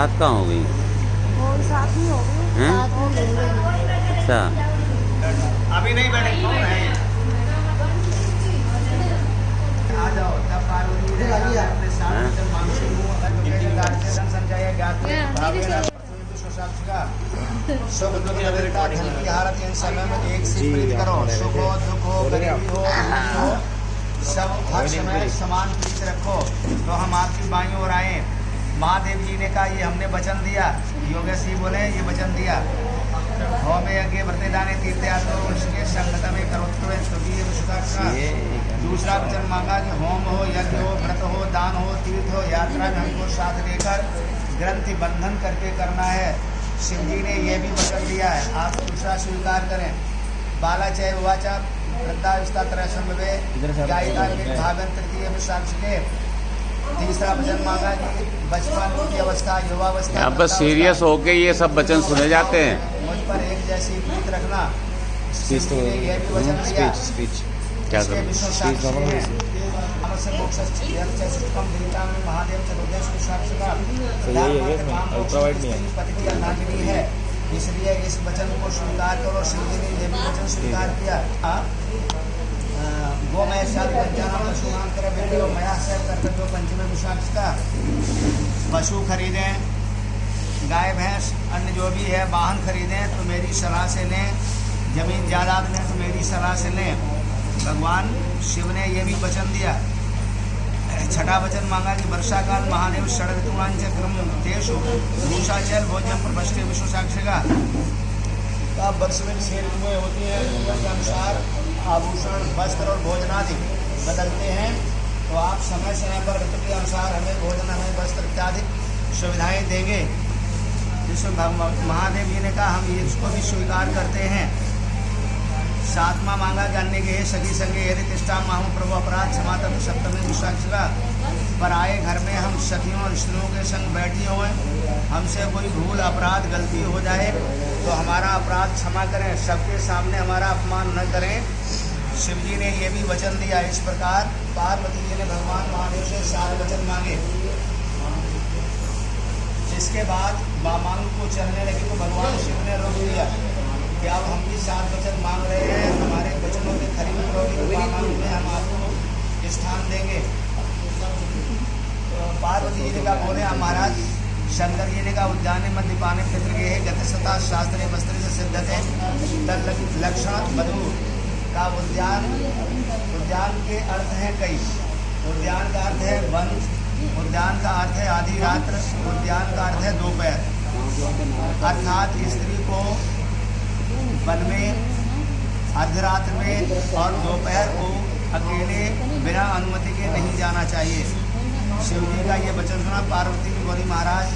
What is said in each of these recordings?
साथ कहाँ हो गई? और साथ ही हो गए, हैं? साथ में ले लेंगे। अच्छा, अभी नहीं बैठे, कौन है? आ जाओ, तब पार्वती ने कहा, अपने साथ हैं? जब मानसी हूँ, अगर तुम्हें निकाल से धन संचय ज्ञात में भावे ना विश्व साक्षी का सुख दुख निरंतर धन की हालत इन समय में एक से प्रीत करो। सुख हो, दुख हो, गरीबी हो, अमीरी हो, सब हर समय समान प्रीत रखो। तो हम आपकी बाई ओर आए। महादेव जी ने कहा, ये हमने वचन दिया। योगेश जी बोले, ये वचन दिया। हो में आगे बढ़ते जाने तीर्थ यात्रा उसके संगत में करोत्व स्तुति विश्वसाक्षा। दूसरा वचन मांगा कि होम हो, यज्ञ हो, व्रत हो, दान हो, तीर्थ हो, यात्रा में हमको साथ लेकर ग्रंथि बंधन करके करना है। शिव जी ने यह भी वचन दिया है, आप दूसरा स्वीकार करें। बाला चय वाचा वृद्धावस्था तरह संभवे गायिका के भावन तृतीय विशाक्ष के। तीसरा वचन मांगा कि बचपन की अवस्था, युवावस्था, यहाँ पर सीरियस होके ये सब वचन सुने जाते हैं। मुझ पर एक जैसी प्रीत रखना। स्पीच तो ये भी वचन दिया। स्पीच क्या इसके करूं? विष्णु साक्षी हैं। अवश्य मोक्ष चतुर्थम गीता में महादेव चतुर्दश के साक्षी का यही है इसमें, अल्ट्रावाइट नहीं है। पति की अर्धांगिनी है, इसलिए इस वचन को स्वीकार करो। शिव जी ने यह भी वचन स्वीकार किया। गोमय शादी पंचानाम पशुमान कर बेटो मया से कर्तव्य पंचमी विशाक्ष का। पशु खरीदें, गाय भैंस अन्य जो भी है वाहन खरीदें तो मेरी सलाह से लें। जमीन जायदाद लें तो मेरी सलाह से लें। भगवान शिव ने यह भी वचन दिया। छठा वचन मांगा कि वर्षा काल महादेव षड ऋतुमान क्रम देशु भूषाचल भोजन पर भ्रष्ट विश्व साक्षी का। अब वर्ष में 6 ऋतुएं होती हैं, उनके अनुसार आभूषण, वस्त्र और भोजनादि बदलते हैं। तो आप समय समय पर ऋतु के अनुसार हमें भोजन, हमें वस्त्र इत्यादि सुविधाएं देंगे। जिसमें महादेव जी ने कहा हम इसको भी स्वीकार करते हैं। सातवां मांगा कि अन्य के सगी संगे यदि तिष्ठा माहू प्रभु अपराध क्षमा तब सप्तमी विशाक्ष का। पर आए घर में हम सखियों और स्त्रियों के संग बैठी हुए, हमसे कोई भूल अपराध गलती हो जाए तो हमारा अपराध क्षमा करें, सबके सामने हमारा अपमान न करें। शिव जी ने ये भी वचन दिया। इस प्रकार पार्वती जी ने भगवान महादेव से 7 वचन मांगे। इसके बाद मांग को चलने लगी तो भगवान शिव ने रोक दिया कि अब हम भी 7 वचन मांग रहे हैं, हमारे वचनों के खरीद करोगे तो मांग में हम आपको स्थान देंगे। तो पार्वती जी ने कहा, बोले आप महाराज। शंकर जी ने कहा, उद्यान मद्यपाने पितृ के गतसता शास्त्रीय वस्त्र से सिद्धते तद लक्षण मधु का। उद्यान के अर्थ हैं कई। उद्यान का अर्थ है वन, उद्यान का अर्थ है आधी रात्र, उद्यान का अर्थ है दोपहर। अर्थात स्त्री को वन में अर्धरात्र में और दोपहर को अकेले बिना अनुमति के नहीं जाना चाहिए। शिव जी का ये वचन सुना। पार्वती की बोली, महाराज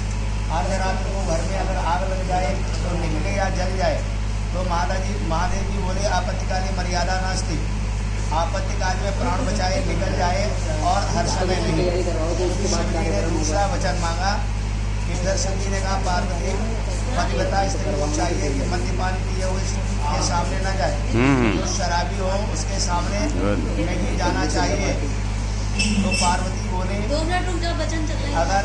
अर्धरात्र को घर में अगर आग लग जाए तो निकले या जल जाए तो महादेव जी बोले, आपत्तिकाली मर्यादा नास्ति। आपत्तिकाल में प्राण बचाए निकल जाए और हर समय नहीं। शिव जी ने दूसरा वचन मांगा कि फिर शिव जी ने कहा, पार्वती पतिव्रता स्त्री को चाहिए कि मद्यपान किए हुए के सामने न जाए, जो शराबी हो उसके सामने नहीं जाना चाहिए। तो पार्वती बोले, 2 मिनट रुक जाओ, वचन चल रहा है। अगर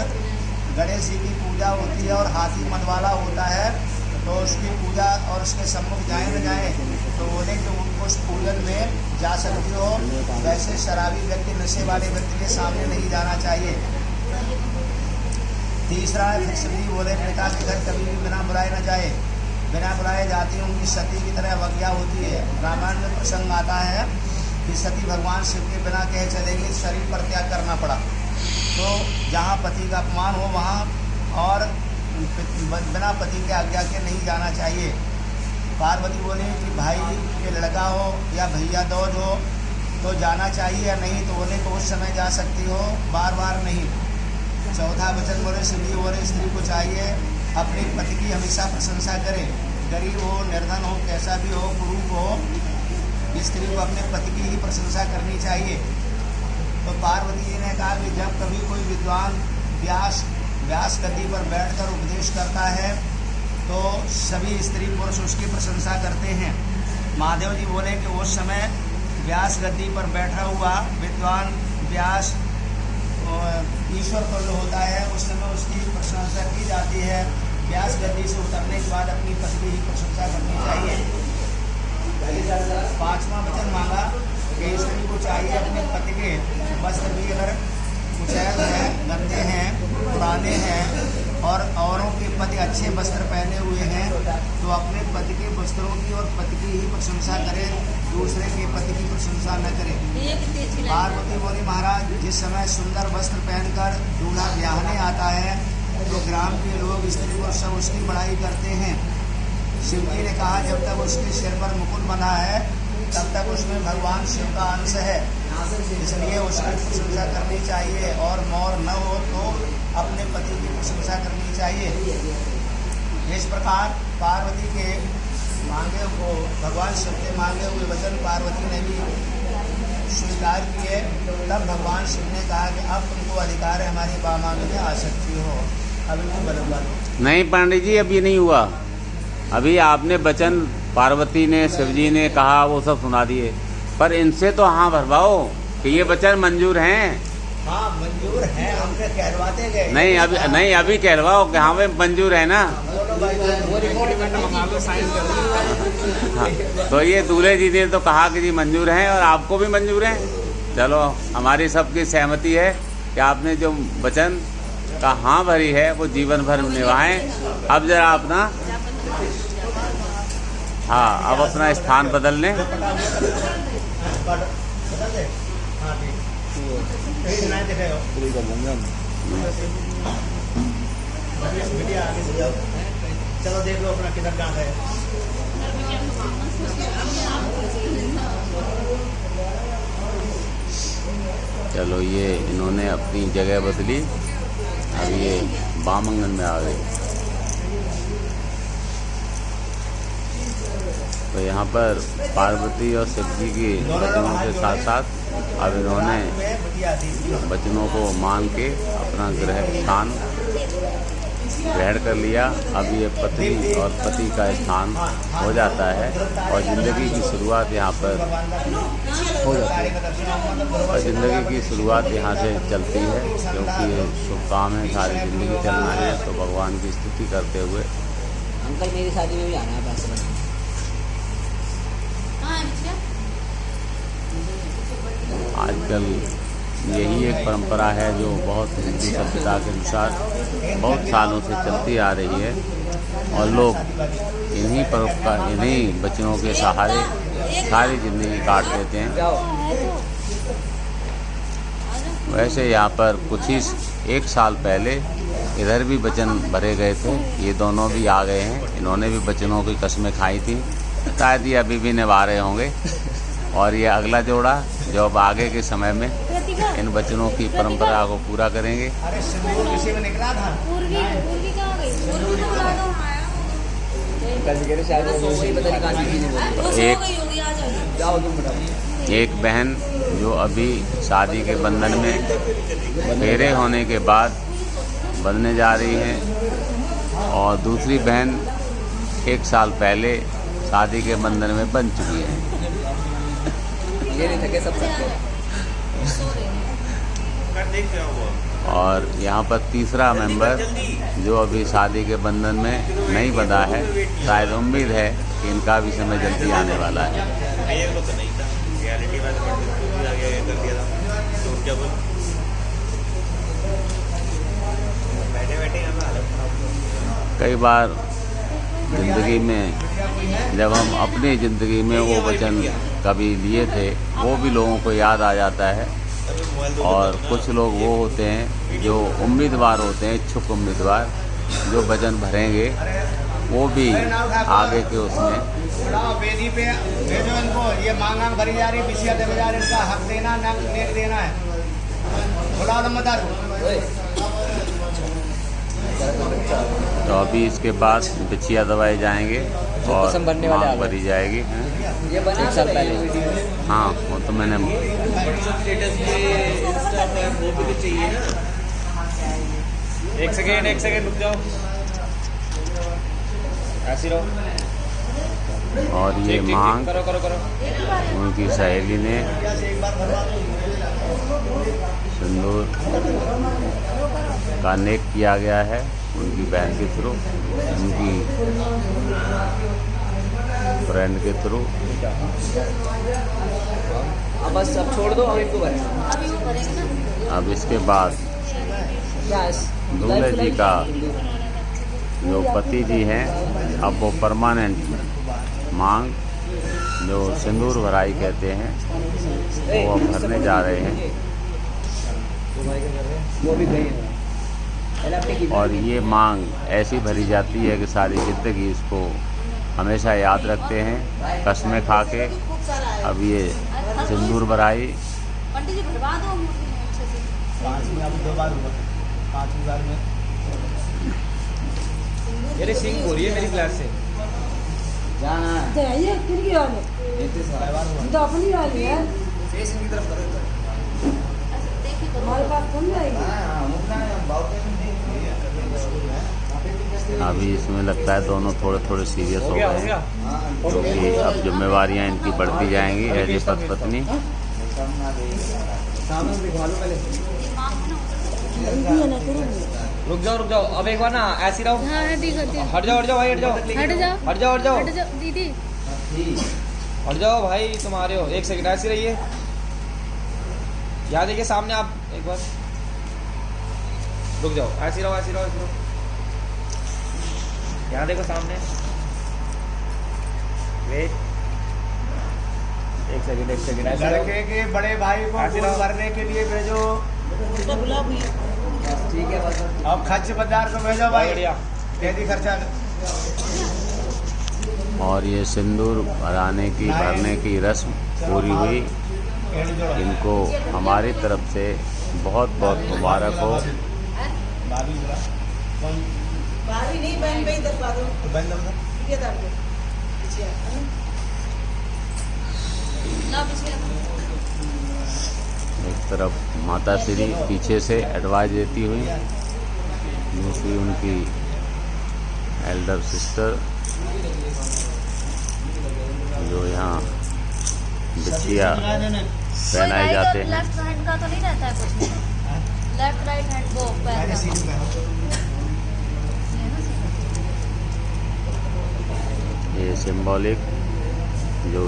गणेश जी की पूजा होती है और हाथी मत वाला होता है तो उसकी पूजा और उसके सम्मुख जाए न जाए, तो बोले कि उनको उस पूजन में जा सकती हो, वैसे शराबी व्यक्ति, नशे वाले व्यक्ति के सामने नहीं जाना चाहिए। तीसरा है शिव जी बोले, पिता के घर कभी भी बिना बुलाए न जाए। बिना बुलाए जाती है उनकी सती की तरह अवज्ञा होती है। रामायण में प्रसंग आता है कि सती भगवान शिव के बिना कहे चलेगी, शरीर पर त्याग करना पड़ा। तो जहाँ पति का अपमान हो वहाँ और बिना पति के आज्ञा के नहीं जाना चाहिए। पार्वती बोली कि भाई के लड़का हो या भैया दौज हो तो जाना चाहिए या नहीं, तो बोले तो उस समय जा सकती हो, बार बार नहीं। चौथा वचन बोले, शिव जी बोले, स्त्री को चाहिए अपने पति की हमेशा प्रशंसा करे। गरीब हो, निर्धन हो, कैसा भी हो, कुरूप हो, स्त्री को अपने पति की ही प्रशंसा करनी चाहिए। तो पार्वती जी ने कहा कि जब कभी कोई विद्वान व्यास गद्दी पर बैठकर उपदेश करता है तो सभी स्त्री पुरुष उसकी प्रशंसा करते हैं। महादेव जी बोले कि उस समय व्यास गद्दी पर बैठा हुआ विद्वान व्यास ईश्वर पर्व होता है उस समय उसकी प्रशंसा की जाती है। व्यास गद्दी से उतरने के बाद अपनी पति की प्रशंसा करनी चाहिए। पांचवा वचन मांगा कि स्त्री को चाहिए अपने पति के वस्त्र भी अगर कुचैल हैं, गंदे हैं, पुराने हैं और औरों के पति अच्छे वस्त्र पहने हुए हैं तो अपने पति के वस्त्रों की और पति की ही प्रशंसा करें, दूसरे के पति की प्रशंसा न करें। पार्वती बोली महाराज जिस समय सुंदर वस्त्र पहनकर दूल्हा ब्याहने आता है तो ग्राम के लोग स्त्री को सब उसकी बड़ाई करते हैं। शिव जी ने कहा जब तक उसके सिर पर मुकुट बना है तब तक उसमें भगवान शिव का अंश है, इसलिए उसकी प्रशंसा करनी चाहिए और मोर न हो तो अपने पति की प्रशंसा करनी चाहिए। इस प्रकार पार्वती के मांगे को भगवान शिव के मांगे हुए वचन पार्वती ने भी स्वीकार किए। तब भगवान शिव ने कहा कि अब तुमको अधिकार है हमारी मांगे में आ सकती हो। अभी तुम बदल नहीं पंडित जी, अभी नहीं हुआ। अभी आपने वचन पार्वती ने शिव जी ने कहा वो सब सुना दिए, पर इनसे तो हाँ भरवाओ कि ये वचन मंजूर हैं। हाँ मंजूर है, हमसे कहलवाते गए। नहीं अभी कहलवाओ कि हाँ भाई मंजूर है ना। हाँ, तो ये दूल्हे जी ने तो कहा कि जी मंजूर हैं और आपको भी मंजूर हैं। चलो हमारी सबकी सहमति है कि आपने जो वचन का हाँ भरी है वो जीवन भर निभाएं। अब जरा अपना अब अपना स्थान बदल लें। चलो देख लो अपना किधर कहाँ है। चलो ये इन्होंने अपनी जगह बदली, अब ये बामंगन में आ गए। तो यहाँ पर पार्वती और शिव जी की वचनों के साथ साथ अब इन्होंने वचनों को मान के अपना ग्रह स्थान ग्रहण कर लिया। अब ये पत्नी और पति का स्थान हो जाता है और ज़िंदगी की शुरुआत यहाँ पर हो जाती है और ज़िंदगी की शुरुआत यहाँ से चलती है, क्योंकि ये शुभ काम है, सारी ज़िंदगी चलना है। तो भगवान की स्तुति करते हुए अंकल मेरी शादी में भी आना है पैसे। आजकल यही एक परंपरा है जो बहुत हिंदू सभ्यता के अनुसार बहुत सालों से चलती आ रही है और लोग इन्हीं वचनों के सहारे सारी ज़िंदगी काट देते हैं। वैसे यहाँ पर कुछ ही 1 साल पहले इधर भी वचन भरे गए थे, ये दोनों भी आ गए हैं। इन्होंने भी वचनों की कसमें खाई थी, शायद ये अभी भी निभा रहे होंगे। और ये अगला जोड़ा जो अब आगे के समय में इन वचनों की परंपरा को पूरा करेंगे। अरे सिंदूर किसी में निकला था। एक बहन जो अभी शादी के बंधन में फेरे होने के बाद बंधने जा रही हैं और दूसरी बहन 1 साल पहले शादी के बंधन में बन चुकी है। और यहाँ पर तीसरा मेंबर जो अभी शादी के बंधन में नहीं बंधा है, शायद उम्मीद है कि इनका भी समय जल्दी आने वाला है। कई बार ज़िंदगी में जब हम अपनी ज़िंदगी में वो वचन कभी लिए थे वो भी लोगों को याद आ जाता है। और कुछ लोग वो होते हैं जो उम्मीदवार होते हैं, इच्छुक उम्मीदवार जो वचन भरेंगे, वो भी आगे के उसमें वेदी पे भेजो इनको। ये मांग भरी जा रही, बिछिया दे जा रही, इनका हक देना न देना है। बुला लो मत। तो अभी इसके बाद बिछिया दबाए जाएंगे और मांग भरी जाएगी। ये 1 साल पहले। हाँ वो तो मैंने एक सेकेंड रुक जाओ, ऐसी रहो। और ये मांग करो। उनकी सहेली ने सिंदूर का नेक किया गया है उनकी बहन के थ्रू, उनकी फ्रेंड के थ्रू। अब बस अब छोड़ दो, अब इनको भरें। अभी वो भरेंगे ना। अब इसके बाद क्या दूल्हे जी का जो पति जी हैं, अब वो परमानेंट मांग जो सिंदूर भराई कहते हैं वो अब भरने जा रहे हैं। वो भी गई है। पहले आपने की और ये मांग ऐसी भरी जाती है कि सारी ज़िंदगी इसको हमेशा याद रखते हैं, कसमें खा के। अब ये सिंदूर भराई पंडित जी भरवा दो अच्छे से। 5 में अब 2 बार हुआ, 5000 में। मेरी सिंग हो रही है मेरी क्लास से। जाना ये किरकी वाले तो अपनी वाली है, फेस इनकी तरफ करो इधर। देखिए करो। हमारे पास कम जाएगी। अभी इसमें लगता है दोनों थोड़े थोड़े सीरियस हो हो गया गए हो गया। हैं, क्योंकि अब जिम्मेवारियां इनकी बढ़ती जाएंगी एज ए पति पत्नी। सामने दिखा लो पहले। जल्दी है ना करेंगे। रुक जाओ अब एक बार ना ऐसी रहो। हाँ हड्डी करती हूँ। हट जाओ भाई, हट जाओ हट जाओ हट जाओ हट जाओ हट जाओ दीदी। हट जाओ भाई, तुम आ रहे हो। एक सेकंड ऐसी रहिए। यहाँ देखिए सामने आप एक बार रुक जाओ। ऐसी रहो ऐसी रहो ऐसी रहो। यहाँ देखो सामने। वेट एक सेकंड ऐसे रहो। लड़के के बड़े भाई को ऐसे फूल रहो। भरने के लिए भेजो। ठीक है बस। अब खर्च बाजार को भेजो भाई, बढ़िया। दे दी खर्चा। और ये सिंदूर भरने की रस्म पूरी हुई। इनको हमारी तरफ से बहुत बहुत मुबारक हो। भाभी जरा कौन भाभी नहीं बहन पे इधर पा दो। तो बंद दो उधर। ये दाब दो। पीछे आ। ला पीछे। एक तरफ माता श्री पीछे से एडवाइस देती हुई, दूसरी उनकी एल्डर सिस्टर जो यहाँ बिछिया पहनाए जाते हैं। लेफ्ट हैंड का तो नहीं रहता है कुछ नहीं। लेफ्ट राइट हैंड वो पैर मैंने का। सीधी कहा। ये सिंबॉलिक जो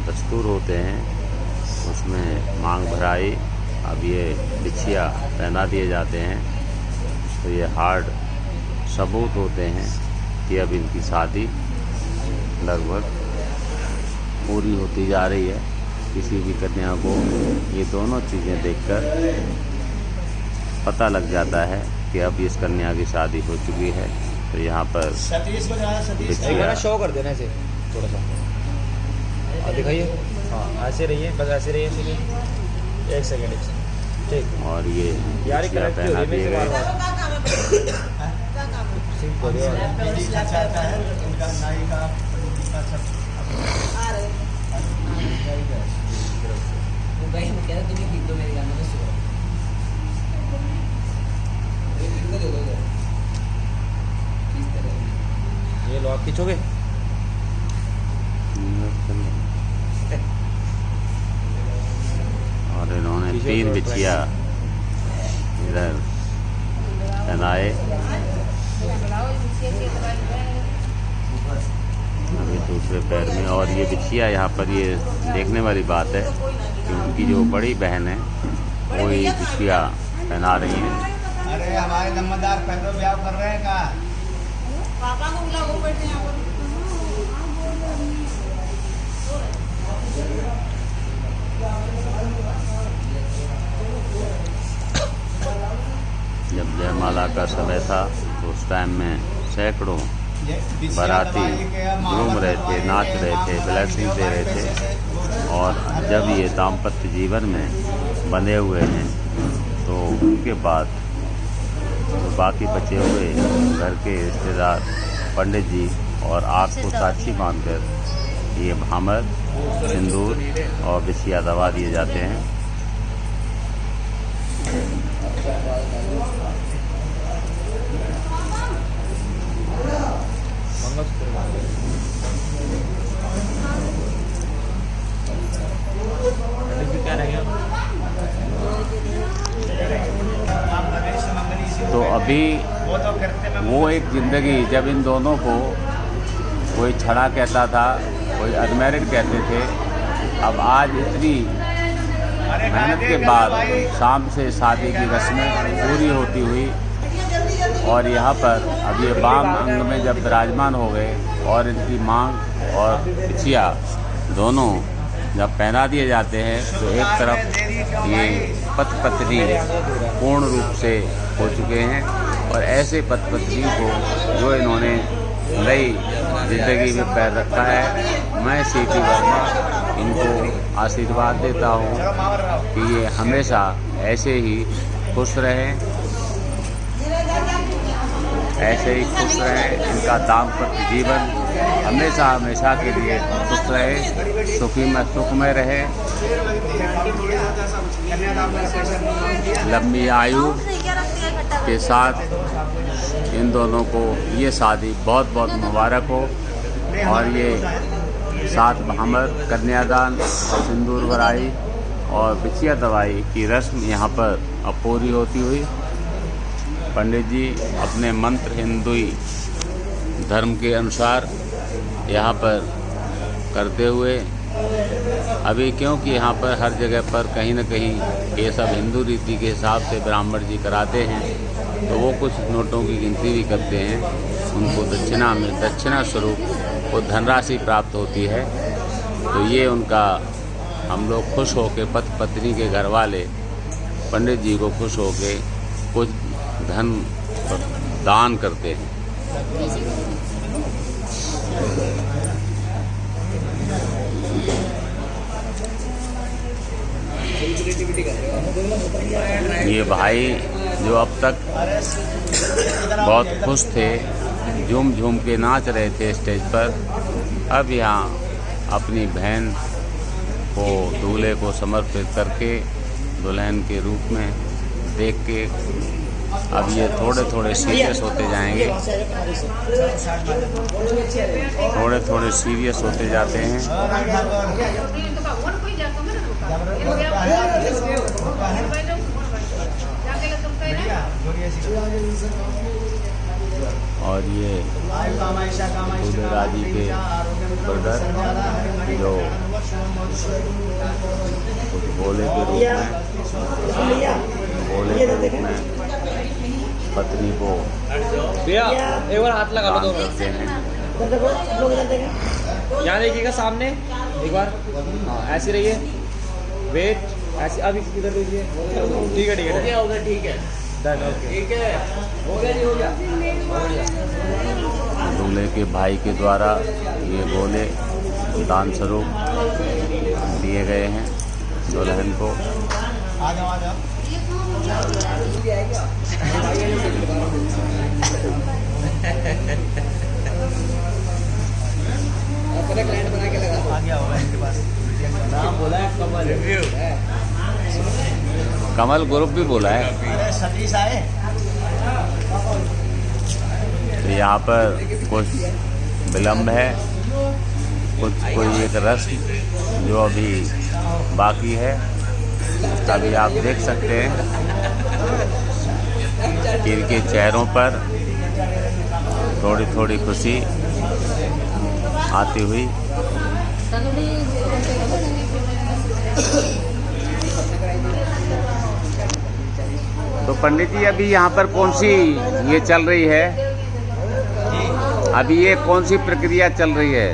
दस्तूर होते हैं उसमें मांग भराई, अब ये बिछिया पहना दिए जाते हैं। तो ये हार्ड सबूत होते हैं कि अब इनकी शादी लगभग पूरी होती जा रही है। किसी भी कन्या को ये दोनों चीज़ें देखकर पता लग जाता है कि अब इस कन्या की शादी हो चुकी है। तो यहाँ पर सतीश को जाना, सतीश एक बार शो कर देना ऐसे थोड़ा सा। और दिखाइए। हाँ ऐसे रहिए, बस ऐसे रहिए। एक सेकंड ठीक। और ये यार बिछिया पहना दिए गए। बीड़ी खर्चा आता है उनका, नाई का सब। वो कहीं मैं कह रहा तुम्हें खींच दो मेरे गाने में सुनो। इनको दे दो इधर। खींचते रहो। ये लो आप खींचोगे। और इन्होंने 3 बिछिया इधर पहनाए। अभी दूसरे पैर में। और ये बिछिया यहाँ पर ये देखने वाली बात है कि उनकी जो बड़ी बहन है वो ये बिछिया पहना रही है। अरे हमारे नंबरदार पहले ब्याह कर रहे हैं का। पापा को बुला, वो बैठे हैं। जब जयमाला का समय था तो उस टाइम में सैकड़ों बाराती घूम रहे थे, नाच रहे थे, ब्लेसिंग दे रहे थे। और जब ये दाम्पत्य जीवन में बंधे हुए हैं तो उनके बाद तो बाकी बचे हुए घर के रिश्तेदार पंडित जी और आग को साक्षी मानकर ये भामर, सिंदूर और बिछिया दबा दिए जाते हैं। क्या रह गया? अभी वो तो करते में वो एक ज़िंदगी जब इन दोनों को कोई छड़ा कहता था, कोई अनमैरिड कहते थे, अब आज इतनी अरे मेहनत के बाद शाम से शादी की रस्में पूरी होती हुई और यहाँ पर अब ये वाम अंग में जब विराजमान हो गए और इनकी मांग और बिछिया दोनों जब पहना दिए जाते हैं तो एक तरफ ये पति पत्नी पूर्ण रूप से हो चुके हैं और ऐसे पति पत्नी को जो इन्होंने नई जिंदगी में पैर रखा है, मैं सीटी वर्मा इनको आशीर्वाद देता हूँ कि ये हमेशा ऐसे ही खुश रहें, ऐसे ही खुश रहें, इनका दाम्पत्य जीवन हमेशा हमेशा के लिए खुश रहे, सुखमय रहे, लंबी आयु के साथ इन दोनों को ये शादी बहुत बहुत मुबारक हो और ये 7 भामर कन्यादान और सिंदूर भराई और बिछिया दवाई की रस्म यहाँ पर अब पूरी होती हुई पंडित जी अपने मंत्र हिंदुई धर्म के अनुसार यहाँ पर करते हुए अभी, क्योंकि यहाँ पर हर जगह पर कहीं न कहीं ये सब हिंदू रीति के हिसाब से ब्राह्मण जी कराते हैं, तो वो कुछ नोटों की गिनती भी करते हैं, उनको दक्षिणा में दक्षिणा स्वरूप वो धनराशि प्राप्त होती है। तो ये उनका हम लोग खुश होकर पति पत्नी के घर वाले पंडित जी को खुश होकर कुछ धन दान करते हैं। ये भाई जो अब तक बहुत खुश थे, झूम झूम के नाच रहे थे स्टेज पर, अब यहाँ अपनी बहन को दूल्हे को समर्पित करके दुल्हन के रूप में देख के अब ये थोड़े थोड़े सीरियस होते जाएंगे, थोड़े थोड़े सीरियस होते जाते हैं। और ये दूल्हे राजी के ब्रदर जो कुछ बोले के रूप में पत्नी को एक बार हाथ लगा लो दान करते हैं। यहाँ देखिएगा सामने एक बार, हाँ ऐसे रहिए, वेट ऐसे, अभी किधर लीजिए, ठीक है ठीक है हो गया ठीक है ठीक है हो गया जी हो गया। दूल्हे के भाई के द्वारा ये गोले दान स्वरूप दिए गए हैं दुल्हन को। अपने क्लाइंट बना के लगा आ गया होगा इनके पास। नाम बोला है कमल रिव्यू कमल ग्रुप भी बोला है। अरे सतीश आए। तो यहाँ पर कुछ विलम्ब है, कुछ कोई एक रस्म जो अभी बाकी है। अभी आप देख सकते हैं कि इनके चेहरों पर थोड़ी थोड़ी खुशी आती हुई। तो पंडित जी अभी यहाँ पर कौन सी ये चल रही है, अभी ये कौन सी प्रक्रिया चल रही है?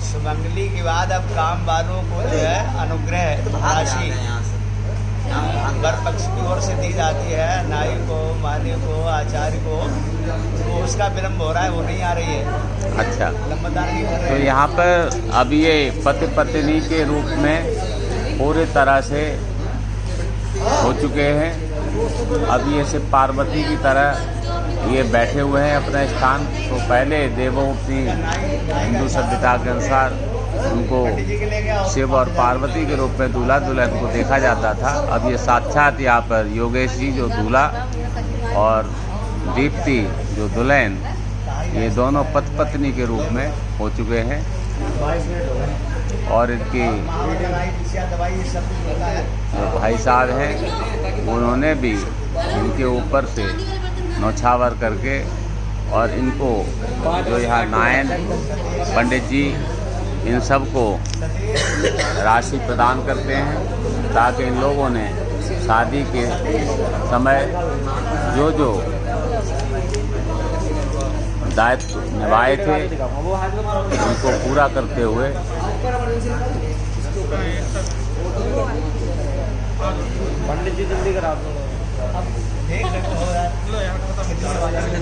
सुमंगली के बाद अब काम वालों को जो है अनुग्रह राशि वर पक्ष की ओर से दी जाती है, नाई को, माली को, आचार्य को। तो उसका विलम्ब हो रहा है, वो नहीं आ रही है। अच्छा, लंबादार नहीं कर तो रहे हैं। यहाँ पर अब ये पति पत्नी के रूप में पूरी तरह से हो चुके हैं। अब ये सिर्फ पार्वती की तरह ये बैठे हुए हैं अपना स्थान। तो पहले देवोक्ति हिंदू सभ्यता के अनुसार उनको शिव और पार्वती के रूप में दूल्हा दुल्हन को देखा जाता था। अब ये साक्षात यहाँ पर योगेश जी जो दूल्हा और दीप्ति जो दुल्हन, ये दोनों पति पत्नी के रूप में हो चुके हैं। और इनकी जो भाई साहब हैं उन्होंने भी इनके ऊपर से नौछावर करके और इनको जो यहाँ नायन पंडित जी इन सब को राशि प्रदान करते हैं ताकि इन लोगों ने शादी के समय जो जो दायित्व निभाए थे उनको पूरा करते हुए पंडित जी जल्दी करा दो।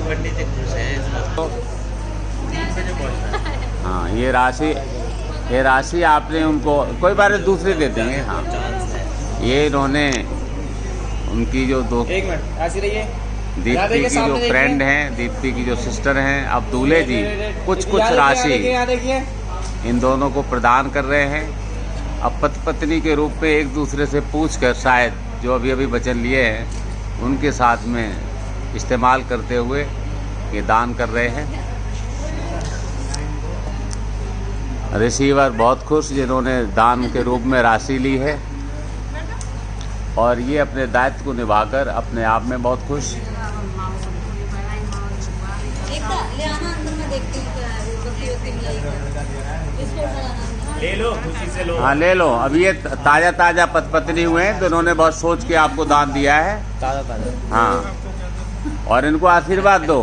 पंडित जी खुश हैं। हाँ, ये राशि आपने उनको कोई बार दूसरे दे देंगे। हाँ, ये इन्होंने उनकी जो दो एक मिनट ऐसी रहिए। दीप्ति की जो फ्रेंड हैं, दीप्ति की जो सिस्टर हैं, अब दूल्हे जी कुछ राशि इन दोनों को प्रदान कर रहे हैं। अब पति पत्नी के रूप में एक दूसरे से पूछकर शायद जो अभी अभी वचन लिए हैं उनके साथ में इस्तेमाल करते हुए ये दान कर रहे हैं। रिसीवर बहुत खुश जिन्होंने दान के रूप में राशि ली है और ये अपने दायित्व को निभाकर अपने आप में बहुत खुश। ले लो, खुशी से लो। हाँ, ले लो। अभी ये ताज़ा पति पत्नी हुए हैं तो इन्होंने बहुत सोच के आपको दान दिया है। ताज़ा। हाँ, और इनको आशीर्वाद दो।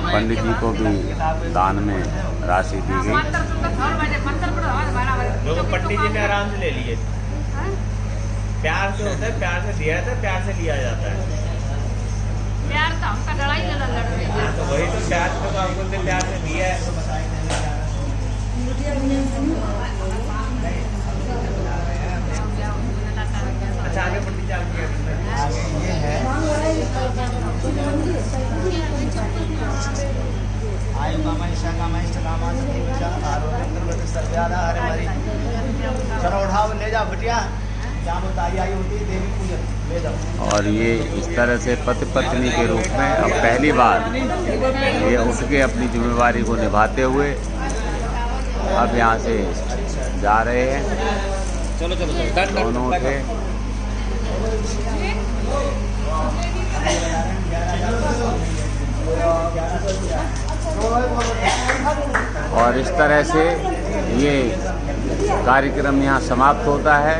पंडित जी को भी दान में राशि दी गई। लोग पंडित जी ने आराम से ले लिए। प्यार से होता है, प्यार से दिया जाता है, प्यार से लिया जाता है। प्यार तो हमका लड़ाई लड़ रहे हैं। तो वही तो प्यार तो हमको तो प्यार से दिया है। अच्छा, आगे पंडित जी ये है आयु कामा ईशा कामा इष्ट कामा सती विषा आरोग्य सर्व्यादा हरे हरि। चलो उठाओ ले जाओ बिटिया, क्या बताई आई होती है देवी पूजन, ले जाओ। और ये इस तरह से पति पत्नी के रूप में अब पहली बार ये उठ के अपनी जिम्मेवारी को निभाते हुए अब यहाँ से जा रहे हैं। चलो दोनों उठे और इस तरह से ये कार्यक्रम यहाँ समाप्त होता है।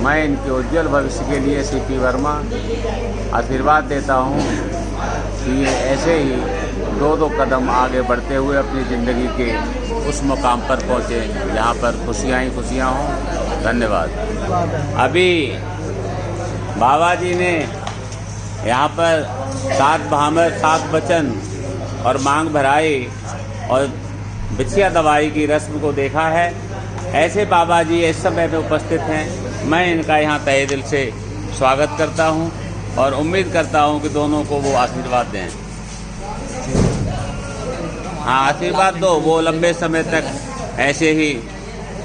मैं इनके उज्जवल भविष्य के लिए सीपी वर्मा आशीर्वाद देता हूँ कि ये ऐसे ही दो कदम आगे बढ़ते हुए अपनी ज़िंदगी के उस मुकाम पर पहुँचे जहाँ पर खुशियाँ ही खुशियाँ हों। धन्यवाद। अभी बाबा जी ने यहाँ पर 7 भामर 7 वचन और मांग भराई और बिछिया दवाई की रस्म को देखा है। ऐसे बाबा जी इस समय में उपस्थित हैं। मैं इनका यहाँ तहे दिल से स्वागत करता हूँ और उम्मीद करता हूँ कि दोनों को वो आशीर्वाद दें। हाँ, आशीर्वाद दो, वो लंबे समय तक ऐसे ही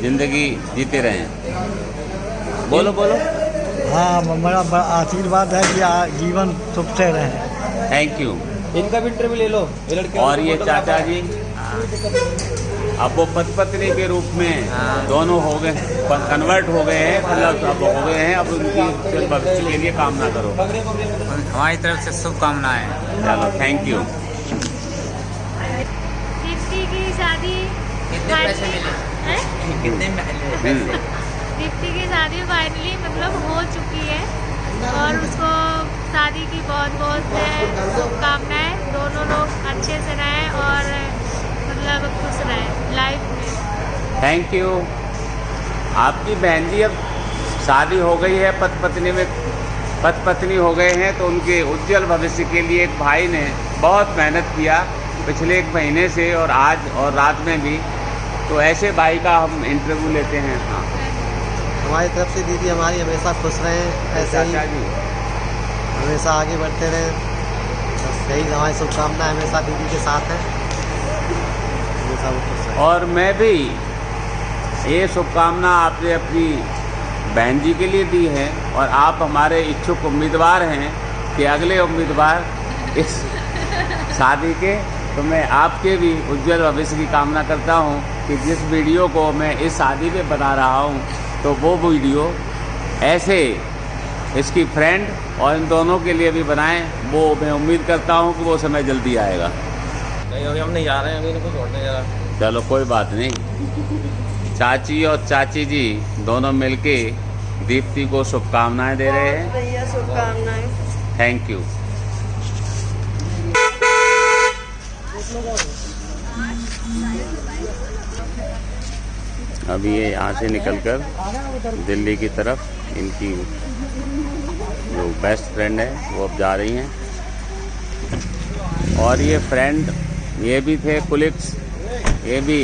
ज़िंदगी जीते रहें। बोलो बोलो। हाँ, मेरा आशीर्वाद है कि जीवन सुख से रहे। Thank you. इनका भी इंटरव्यू ले लो, ये लड़के। और ये चाचा जी अब वो पति पत्नी के रूप में दोनों हो गए, कन्वर्ट हो गए हैं, मतलब अब हो गए हैं। अब उनकी भविष्य के लिए कामना करो। हमारी तरफ से शुभकामनाएं। चलो, थैंक यू। दीप्ति की शादी कितने पैसे मिले? कितने मिले? दीप्ति की शादी फाइनली मतलब हो चुकी है और उसको शादी की बहुत बहुत शुभकामनाएं। दोनों लोग अच्छे से रहें और मतलब खुश रहें लाइफ में। Thank you. आपकी बहन जी अब शादी हो गई है, पति पत्नी हो गए हैं, तो उनके उज्जवल भविष्य के लिए एक भाई ने बहुत मेहनत किया पिछले 1 महीने से और आज और रात में भी। तो ऐसे भाई का हम इंटरव्यू लेते हैं। हाँ, हमारी तरफ से दीदी हमारी हमेशा खुश रहें, ऐसे ही चाचा जी हमेशा आगे बढ़ते रहें। बस यही हमारी शुभकामनाएं हमेशा दीदी के साथ हैं, हमेशा वो खुश रहें। और मैं भी ये शुभकामना आपने अपनी बहन जी के लिए दी है और आप हमारे इच्छुक उम्मीदवार हैं कि अगले उम्मीदवार इस शादी के, तो मैं आपके भी उज्जवल भविष्य की कामना करता हूँ कि जिस वीडियो को मैं इस शादी पे बना रहा हूँ तो वो वीडियो ऐसे इसकी फ्रेंड और इन दोनों के लिए भी बनाएं। वो मैं उम्मीद करता हूँ कि वो समय जल्दी आएगा। नहीं अभी हम नहीं जा रहे हैं, अभी इनको छोड़ने जा रहे हैं। चलो कोई बात नहीं। चाची और चाची जी दोनों मिलके दीप्ति को शुभकामनाएं दे रहे हैं। भैया शुभकामनाएं। Thank you. अभी ये यहाँ से निकलकर दिल्ली की तरफ इनकी जो बेस्ट फ्रेंड है वो अब जा रही हैं। और ये फ्रेंड ये भी थे कुलिक्स, ये भी